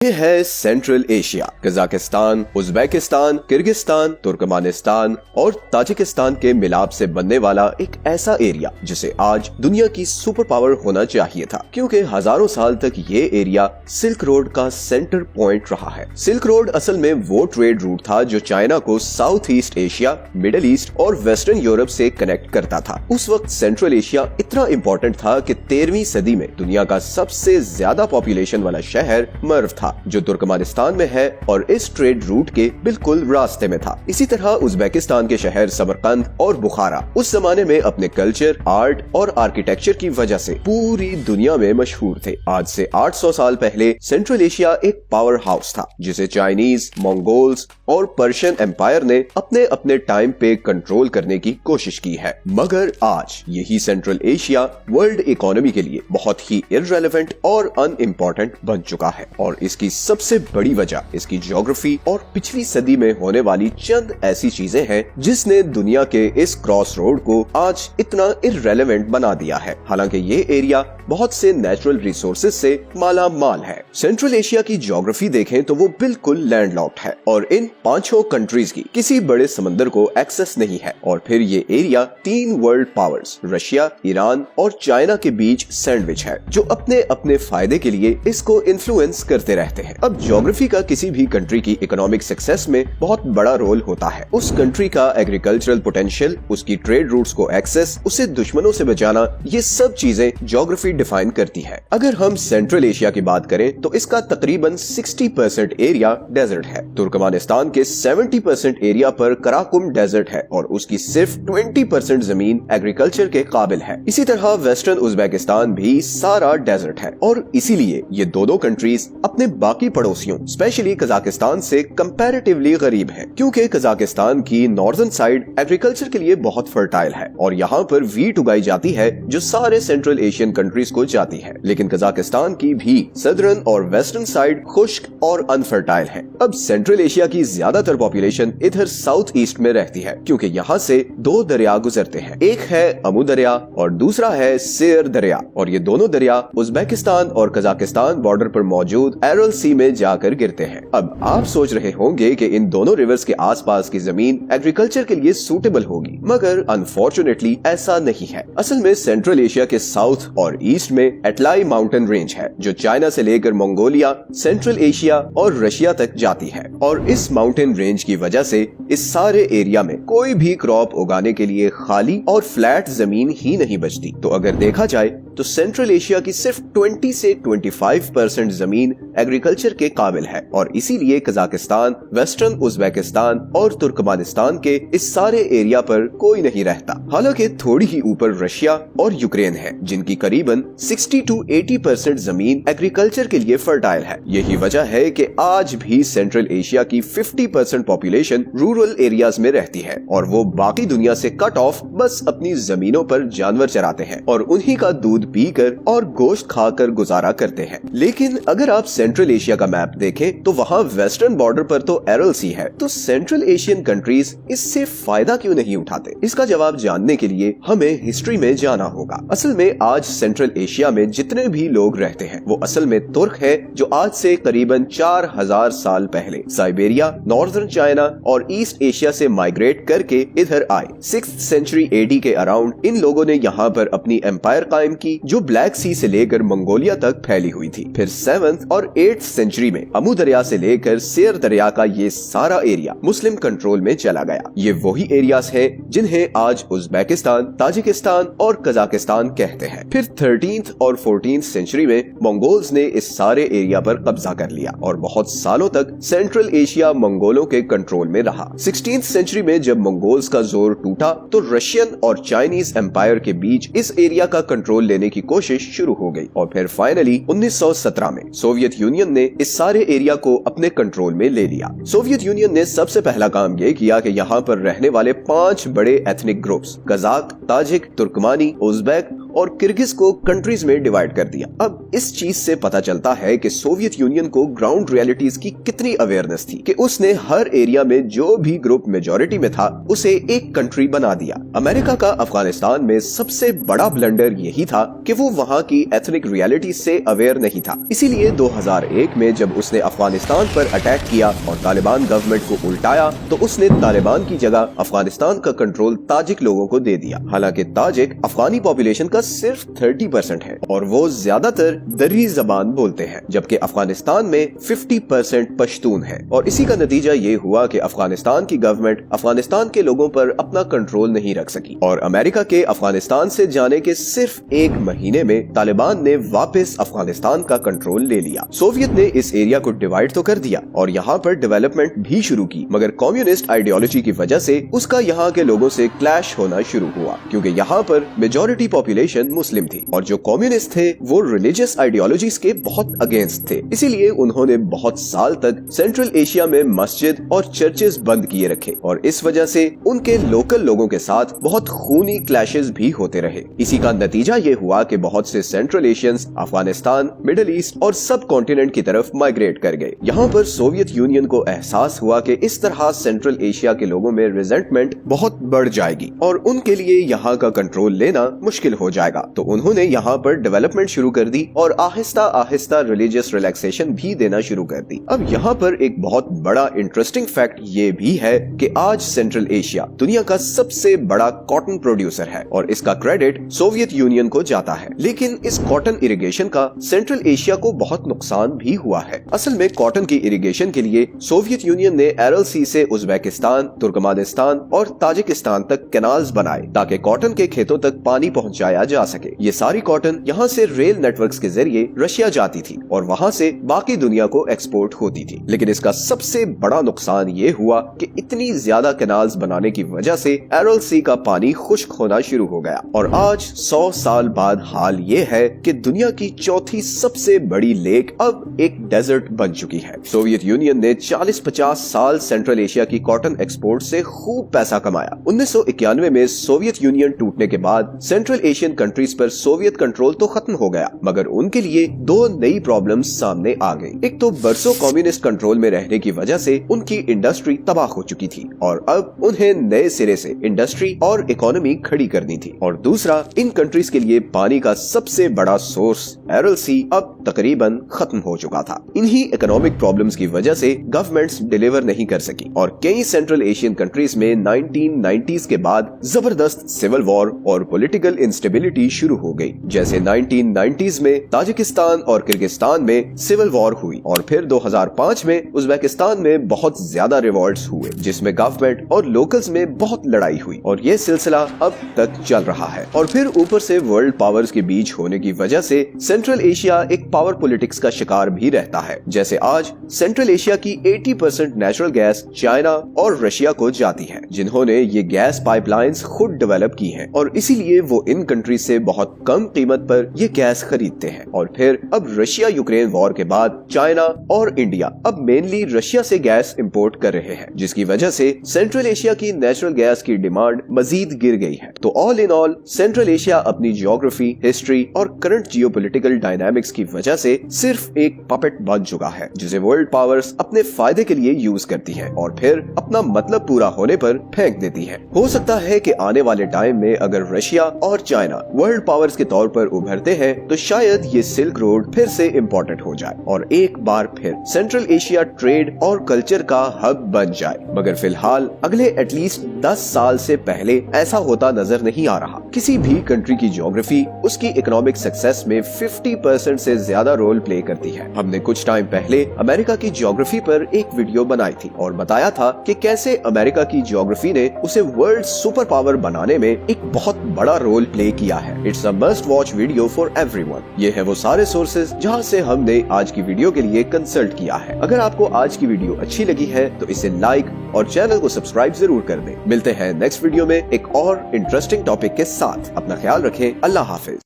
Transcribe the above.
یہ ہے central Asia. Kazakhstan, Uzbekistan, Kyrgyzstan, Turkmenistan اور تاجکستان کے ملاپ سے بننے والا ایک ایسا ایریا جسے آج دنیا کی سپر پاور ہونا چاہیے تھا، کیونکہ ہزاروں سال تک یہ ایریا سلک روڈ کا سینٹر پوائنٹ رہا ہے۔ سلک روڈ اصل میں وہ ٹریڈ روٹ تھا جو چائنا کو South East Asia, Middle East اور ویسٹرن یورپ سے کنیکٹ کرتا تھا۔ اس وقت سینٹرل ایشیا اتنا امپورٹنٹ تھا کہ 13ویں صدی میں دنیا کا سب سے زیادہ پاپولیشن والا شہر مرو تھا، جو ترکمانستان میں ہے اور اس ٹریڈ روٹ کے بالکل راستے میں تھا۔ اسی طرح ازبیکستان کے شہر سمرقند اور بخارا اس زمانے میں اپنے کلچر، آرٹ اور آرکیٹیکچر کی وجہ سے پوری دنیا میں مشہور تھے۔ آج سے 800 سال پہلے سینٹرل ایشیا ایک پاور ہاؤس تھا جسے چائنیز، منگولز اور پرشین امپائر نے اپنے ٹائم پہ کنٹرول کرنے کی کوشش کی ہے، مگر آج یہی سینٹرل ایشیا ورلڈ اکانومی کے لیے بہت ہی irrelevant اور ان امپورٹنٹ بن چکا ہے، اور اس کی سب سے بڑی وجہ اس کی جیوگرافی اور پچھلی صدی میں ہونے والی چند ایسی چیزیں ہیں جس نے دنیا کے اس کراس روڈ کو آج اتنا irrelevant بنا دیا ہے، حالانکہ یہ ایریا بہت سے نیچرل ریسورسز سے مالا مال ہے۔ سینٹرل ایشیا کی جیوگرافی دیکھیں تو وہ بالکل لینڈ لاکڈ ہے اور ان 5 کنٹریز کی کسی بڑے سمندر کو ایکسس نہیں ہے، اور پھر یہ area 3 world powers Russia, Iran اور چائنا کے بیچ سینڈوچ ہے، جو اپنے فائدے کے لیے اس کو انفلوئنس کرتے رہتے ہیں۔ اب جیوگرافی کا کسی بھی کنٹری کی اکنامک سکسیس میں بہت بڑا رول ہوتا ہے۔ اس کنٹری کا ایگریکلچرل پوٹینشیل، اس کی ٹریڈ روٹس کو ایکسس، اسے دشمنوں سے بچانا، یہ سب چیزیں جیوگرافی ڈیفائن کرتی ہے۔ اگر ہم سینٹرل ایشیا کی بات کریں تو اس کا تقریباً 60% ایریا ڈیزرٹ ہے۔ ترکمانستان کے 70% ایریا پر کراکم ڈیزرٹ ہے اور اس کی صرف 20% زمین ایگریکلچر کے قابل ہے۔ اسی طرح ویسٹرن ازبیکستان بھی سارا ڈیزرٹ ہے، اور اسی لیے یہ دونوں کنٹریز اپنے باقی پڑوسیوں اسپیشلی قزاقستان سے کمپیریٹیولی غریب ہے، کیونکہ قزاقستان کی نارتھرن سائڈ ایگریکلچر کے لیے بہت فرٹائل ہے اور یہاں پر ویٹ اگائی جاتی ہے جو سارے سینٹرل ایشین کنٹریز کو جاتی ہے، لیکن قزاقستان کی بھی سدرن اور ویسٹرن سائڈ خشک اور انفرٹائل ہے۔ اب سینٹرل ایشیا کی زیادہ تر پاپولیشن ادھر ساؤتھ ایسٹ میں رہتی ہے، کیونکہ یہاں سے 2 دریا گزرتے ہیں، ایک ہے امو دریا اور دوسرا ہے سیر دریا، اور یہ دونوں دریا ازبیکستان اور قزاقستان بارڈر پر موجود ایرل سی میں جا کر گرتے ہیں۔ اب آپ سوچ رہے ہوں گے کہ ان دونوں ریورز کے آس پاس کی زمین ایگریکلچر کے لیے سوٹیبل ہوگی، مگر انفارچونیٹلی ایسا نہیں ہے۔ اصل میں سینٹرل ایشیا کے ساؤتھ اور ایسٹ میں ایٹلائی ماؤنٹین رینج ہے جو چائنا سے لے کر منگولیا، سینٹرل ایشیا اور رشیا تک جاتی ہے، اور اس ماؤنٹین رینج کی وجہ سے اس سارے ایریا میں کوئی بھی کراپ اگانے کے لیے خالی اور فلیٹ زمین ہی نہیں بچتی۔ تو اگر دیکھا جائے تو سینٹرل ایشیا کی صرف 20 سے 25% زمین ایگریکلچر کے قابل ہے، اور اسی لیے قزاقستان، ویسٹرن ازبیکستان اور ترکمانستان کے اس سارے ایریا پر کوئی نہیں رہتا۔ حالانکہ تھوڑی ہی اوپر رشیا اور یوکرین ہے جن کی قریباً 60 to 80% زمین ایگریکلچر کے لیے فرٹائل ہے۔ یہی وجہ ہے کہ آج بھی سینٹرل ایشیا کی 50% پاپولیشن رورل ایریاز میں رہتی ہے، اور وہ باقی دنیا سے کٹ آف بس اپنی زمینوں پر جانور چراتے ہیں اور انہی کا دودھ پی کر اور گوشت کھا کر گزارا کرتے ہیں۔ لیکن اگر آپ سینٹرل ایشیا کا میپ دیکھیں تو وہاں ویسٹرن بارڈر پر تو ایرل سی ہے، تو سینٹرل ایشین کنٹریز اس سے فائدہ کیوں نہیں اٹھاتے؟ اس کا جواب جاننے کے لیے ہمیں ہسٹری میں جانا ہوگا۔ اصل میں آج سینٹرل ایشیا میں جتنے بھی لوگ رہتے ہیں وہ اصل میں ترک ہیں، جو آج سے قریباً 4000 سال پہلے سائبیریا، نارتھرن چائنا اور ایسٹ ایشیا سے مائگریٹ کر کے ادھر آئے۔ 6th century AD کے اراؤنڈ ان لوگوں نے یہاں پر اپنی امپائر قائم کی جو بلیک سی سے لے کر منگولیا تک پھیلی ہوئی تھی۔ پھر 7th اور 8th century میں امو دریا سے لے کر سیر دریا کا یہ سارا ایریا مسلم کنٹرول میں چلا گیا۔ یہ وہی ایریاز ہیں جنہیں آج ازبیکستان، تاجکستان اور قزاقستان کہتے ہیں۔ پھر 13th اور 14th century میں منگولز نے اس سارے ایریا پر قبضہ کر لیا اور بہت سالوں تک سینٹرل ایشیا منگولوں کے کنٹرول میں رہا۔ 16th century میں جب منگولز کا زور ٹوٹا تو رشین اور چائنیز امپائر کے بیچ اس ایریا کا کنٹرول لینے کی کوشش شروع ہو گئی، اور پھر فائنلی 1917 میں سوویت یونین نے اس سارے ایریا کو اپنے کنٹرول میں لے لیا۔ سوویت یونین نے سب سے پہلا کام یہ کیا کہ یہاں پر رہنے والے 5 بڑے ایتھنک گروپس قزاق، تاجک، ترکمانی، ازبیک और किर्गिज को कंट्रीज में डिवाइड कर दिया। अब इस चीज से पता चलता है कि सोवियत यूनियन को ग्राउंड रियलिटीज की कितनी अवेयरनेस थी कि उसने हर एरिया में जो भी ग्रुप मेजॉरिटी में था उसे एक कंट्री बना दिया। अमेरिका का अफगानिस्तान में सबसे बड़ा ब्लंडर यही था कि वो वहाँ की एथनिक रियलिटी से अवेयर नहीं था। इसीलिए 2001 में जब उसने अफगानिस्तान पर अटैक किया और तालिबान गवर्नमेंट को उल्टाया तो उसने तालिबान की जगह अफगानिस्तान का कंट्रोल ताजिक लोगों को दे दिया। हालांकि ताजिक अफगानी पॉपुलेशन का सिर्फ 30% है और वो ज्यादातर दर्री जबान बोलते हैं, जबकि अफगानिस्तान में 50% पश्तून है। और इसी का नतीजा ये हुआ कि अफगानिस्तान की गवर्नमेंट अफगानिस्तान के लोगों पर अपना कंट्रोल नहीं रख सकी और अमेरिका के अफगानिस्तान से जाने के सिर्फ 1 महीने में तालिबान ने वापस अफगानिस्तान का कंट्रोल ले लिया। सोवियत ने इस एरिया को डिवाइड तो कर दिया और यहाँ पर डेवलपमेंट भी शुरू की, मगर कम्युनिस्ट आइडियोलॉजी की वजह से उसका यहाँ के लोगों से क्लैश होना शुरू हुआ, क्योंकि यहाँ पर मेजॉरिटी पॉपुलेशन मुस्लिम थी और जो कम्युनिस्ट थे वो रिलीजियस आइडियोलॉजीज के बहुत अगेंस्ट थे। इसीलिए उन्होंने बहुत साल तक सेंट्रल एशिया में मस्जिद और चर्चेज बंद किए रखे और इस वजह से उनके लोकल लोगों के साथ बहुत खूनी क्लैशेस भी होते रहे। इसी का नतीजा ये हुआ कि बहुत से central Asians Afghanistan, middle east और सब कॉन्टिनेंट की तरफ माइग्रेट कर गए। यहाँ पर सोवियत यूनियन को एहसास हुआ कि इस तरह सेंट्रल एशिया के लोगों में रिजेंटमेंट बहुत बढ़ जाएगी और उनके लिए यहाँ का कंट्रोल लेना मुश्किल हो जाएगा। तो उन्होंने यहाँ पर डेवलपमेंट शुरू कर दी और आहिस्ता आहिस्ता रिलीजियस रिलैक्सेशन भी देना शुरू कर दी। अब यहाँ पर एक बहुत बड़ा इंटरेस्टिंग फैक्ट ये भी है कि आज सेंट्रल एशिया दुनिया का सबसे बड़ा कॉटन प्रोड्यूसर है और इसका क्रेडिट सोवियत यूनियन को जाता है। लेकिन इस कॉटन इरिगेशन का सेंट्रल एशिया को बहुत नुकसान भी हुआ है। असल में कॉटन की इरिगेशन के लिए सोवियत यूनियन ने एरल सी से उज्बेकिस्तान, तुर्कमानिस्तान और ताजिकिस्तान तक कैनाल्स बनाए ताकि कॉटन के खेतों तक पानी पहुंचाया जा सके। ये सारी कॉटन यहाँ से रेल नेटवर्क्स के जरिए रशिया जाती थी और वहाँ से बाकी दुनिया को एक्सपोर्ट होती थी। लेकिन इसका सबसे बड़ा नुकसान ये हुआ कि इतनी ज्यादा कैनाल्स बनाने की वजह से एरल सी का पानी खुश्क होना शुरू हो गया और आज 100 साल बाद हाल ये है कि दुनिया की चौथी सबसे बड़ी लेक अब एक डेजर्ट बन चुकी है। सोवियत यूनियन ने 40-50 साल सेंट्रल एशिया की कॉटन एक्सपोर्ट से खूब पैसा कमाया। 1991 में सोवियत यूनियन टूटने के बाद सेंट्रल एशियन कंट्रीज पर सोवियत कंट्रोल तो खत्म हो गया, मगर उनके लिए 2 नई प्रॉब्लम्स सामने आ गई। एक तो बरसों कम्युनिस्ट कंट्रोल में रहने की वजह से उनकी इंडस्ट्री तबाह हो चुकी थी और अब उन्हें नए सिरे से इंडस्ट्री और इकोनॉमी खड़ी करनी थी, और दूसरा इन कंट्रीज के लिए पानी का सबसे बड़ा सोर्स एरल सी अब तकरीबन खत्म हो चुका था। इन्हीं इकोनॉमिक प्रॉब्लम्स की वजह से गवर्नमेंट्स डिलीवर नहीं कर सकी और कई सेंट्रल एशियन कंट्रीज में 1990s के बाद जबरदस्त सिविल वॉर और पॉलिटिकल इंस्टेबिलिटी शुरू हो गई। जैसे 1990s में ताजिकिस्तान और किर्गिस्तान में सिविल वॉर हुई और फिर 2005 में उज्बेकिस्तान में बहुत ज्यादा रिवॉल्ट्स हुए जिसमें गवर्नमेंट और लोकल्स में बहुत लड़ाई हुई और ये सिलसिला अब तक चल रहा है। और फिर ऊपर से वर्ल्ड पावर्स के बीच होने की वजह से सेंट्रल एशिया एक पावर पॉलिटिक्स का शिकार भी रहता है। जैसे आज सेंट्रल एशिया की 80% नेचुरल गैस चाइना और रशिया को जाती है, जिन्होंने ये गैस पाइपलाइंस खुद डेवलप की हैं और इसीलिए वो इन कंट्रीज से बहुत कम कीमत पर ये गैस खरीदते हैं। और फिर अब रशिया यूक्रेन वॉर के बाद चाइना और इंडिया अब मेनली रशिया से गैस इंपोर्ट कर रहे हैं, जिसकी वजह से सेंट्रल एशिया की नेचुरल गैस की डिमांड मजीद गिर गई है। तो all in all central Asia अपनी ज्योग्राफी, हिस्ट्री और करंट जियोपॉलिटिकल डायनामिक्स की वजह से सिर्फ एक पपेट बन चुका है जिसे वर्ल्ड पावर्स अपने फायदे के लिए यूज करती हैं और फिर अपना मतलब पूरा होने पर फेंक देती हैं। हो सकता है कि आने वाले टाइम में अगर रशिया और चाइना वर्ल्ड पावर्स के तौर पर उभरते हैं तो शायद ये सिल्क रोड फिर से इम्पोर्टेंट हो जाए और एक बार फिर सेंट्रल एशिया ट्रेड और कल्चर का हब बन जाए, मगर फिलहाल अगले एटलीस्ट 10 साल से पहले ऐसा होता नजर नहीं आ रहा। किसी भी कंट्री की ज्योग्राफी उसकी इकोनॉमिक सक्सेस में 50% से ज्यादा रोल प्ले करती है। हमने कुछ टाइम पहले अमेरिका की ज्योग्राफी पर एक वीडियो बनाई थी और बताया था कि कैसे अमेरिका की ज्योग्राफी ने उसे वर्ल्ड सुपर पावर बनाने में एक बहुत बड़ा रोल प्ले किया है। It's a must watch video for everyone. ये है वो सारे सोर्सेज जहां से हमने आज की वीडियो के लिए कंसल्ट किया है। अगर आपको आज की वीडियो अच्छी लगी है तो इसे लाइक और चैनल को सब्सक्राइब जरूर कर दें। मिलते हैं नेक्स्ट वीडियो में एक और इंटरेस्टिंग टॉपिक के साथ। अपना ख्याल रखें। अल्लाह हाफिज।